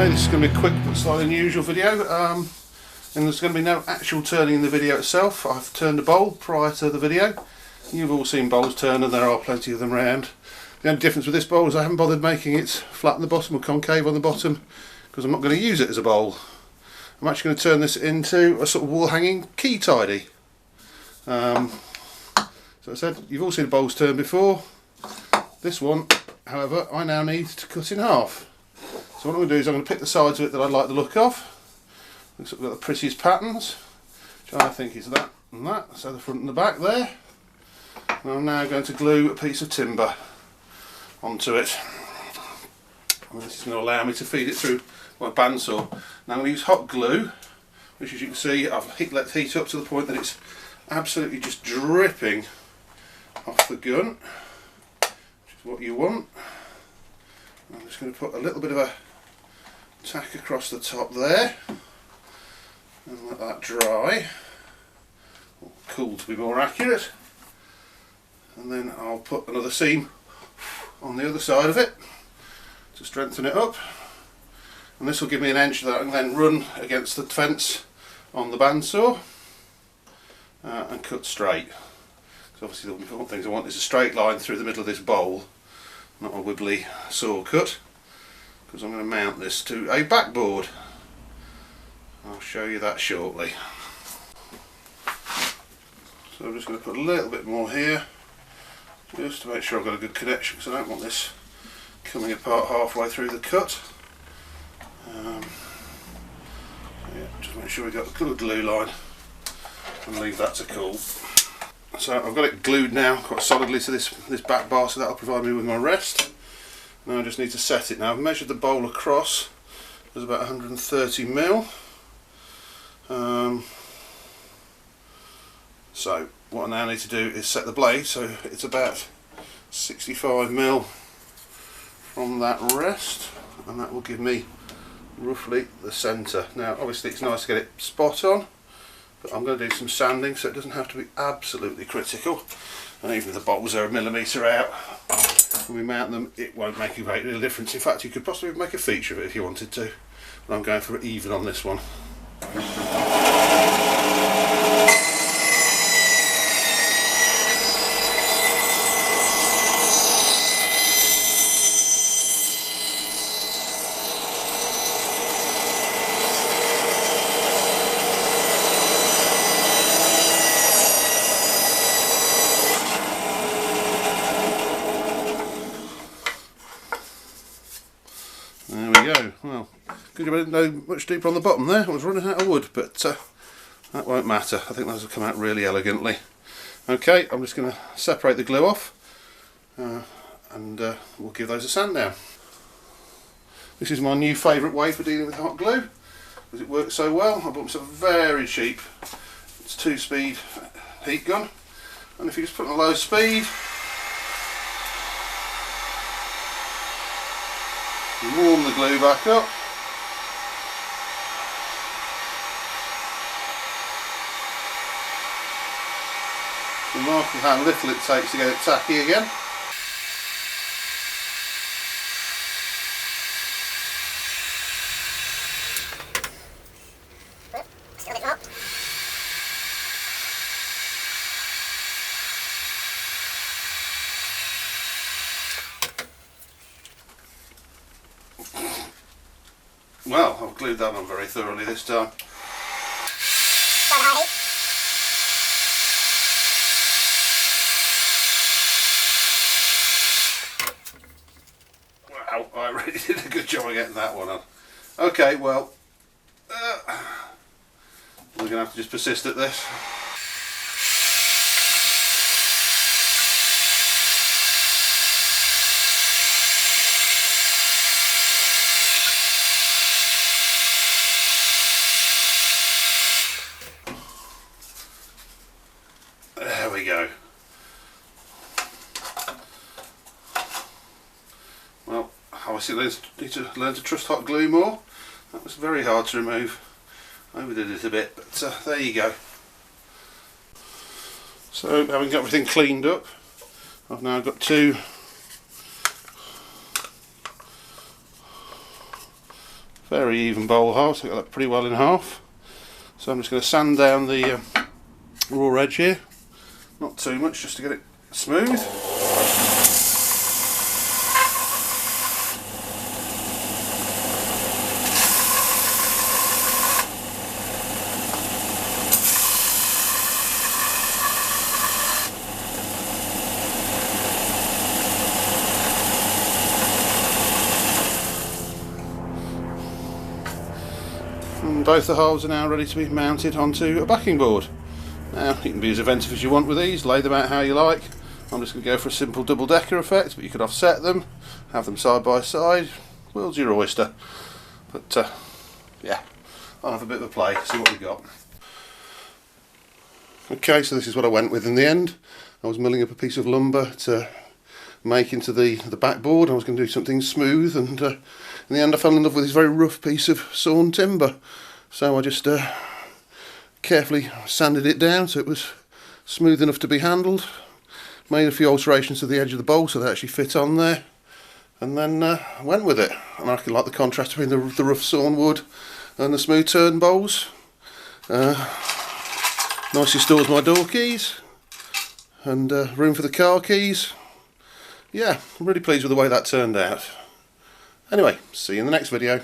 Okay, this is going to be a quick but slightly unusual video, and there's going to be no actual turning in the video itself. I've turned a bowl prior to the video. You've all seen bowls turn, and there are plenty of them around. The only difference with this bowl is I haven't bothered making it flat on the bottom or concave on the bottom, because I'm not going to use it as a bowl. I'm actually going to turn this into a sort of wall hanging key tidy. So I said, you've all seen bowls turn before. This one, however, I now need to cut in half. So what I'm going to do is I'm going to pick the sides of it that I like the look of. Looks like we've got the prettiest patterns, which I think is that and that. So the front and the back there. And I'm now going to glue a piece of timber onto it. And this is going to allow me to feed it through my bandsaw. Now I'm going to use hot glue, which as you can see I've let the heat up to the point that it's absolutely just dripping off the gun, which is what you want. I'm just going to put a little bit of a tack across the top there and let that dry, or cool to be more accurate, and then I'll put another seam on the other side of it to strengthen it up, and this will give me an edge that I can then run against the fence on the bandsaw and cut straight. So obviously the important things I want is a straight line through the middle of this bowl, not a wibbly saw cut, because I'm going to mount this to a backboard. I'll show you that shortly. So I'm just going to put a little bit more here, just to make sure I've got a good connection, because I don't want this coming apart halfway through the cut. Yeah, just make sure we've got a good glue line and leave that to cool. So I've got it glued now quite solidly to this back bar, so that'll provide me with my rest. Now I just need to set it. Now I've measured the bowl across, there's about 130mm. So what I now need to do is set the blade so it's about 65mm from that rest, and that will give me roughly the centre. Now obviously it's nice to get it spot on, but I'm going to do some sanding so it doesn't have to be absolutely critical, and even if the bowls are a millimetre out when we mount them, it won't make a great deal of difference. In fact, you could possibly make a feature of it if you wanted to, but I'm going for it even on this one. There we go. Well, good job I didn't go much deeper on the bottom there. I was running out of wood, but that won't matter. I think those will come out really elegantly. Okay, I'm just going to separate the glue off and we'll give those a sand down. This is my new favourite way for dealing with hot glue, because it works so well. I bought myself a very cheap, it's 2-speed heat gun, and if you just put it on low speed, warm the glue back up, remarkable how little it takes to get it tacky again. Well, I've glued that on very thoroughly this time. Wow, I really did a good job of getting that one on. Okay, well, we're going to have to just persist at this. There we go. Well, obviously need to learn to trust hot glue more. That was very hard to remove. I overdid it a bit, but there you go. So having got everything cleaned up, I've now got Very even bowl hole, so I got that pretty well in half. So I'm just going to sand down the raw edge here, not too much, just to get it smooth. And both the holes are now ready to be mounted onto a backing board. Now you can be as inventive as you want with these, lay them out how you like. I'm just going to go for a simple double decker effect, but you could offset them, have them side by side, world's your oyster. But yeah, I'll have a bit of a play, see what we've got. Okay, so this is what I went with in the end. I was milling up a piece of lumber to make into the backboard. I was going to do something smooth, and in the end I fell in love with this very rough piece of sawn timber. So I just carefully sanded it down so it was smooth enough to be handled. Made a few alterations to the edge of the bowl so they actually fit on there, and then went with it. And I like the contrast between the rough sawn wood and the smooth turn bowls. Nicely stores my door keys, and room for the car keys. Yeah, I'm really pleased with the way that turned out. Anyway, see you in the next video.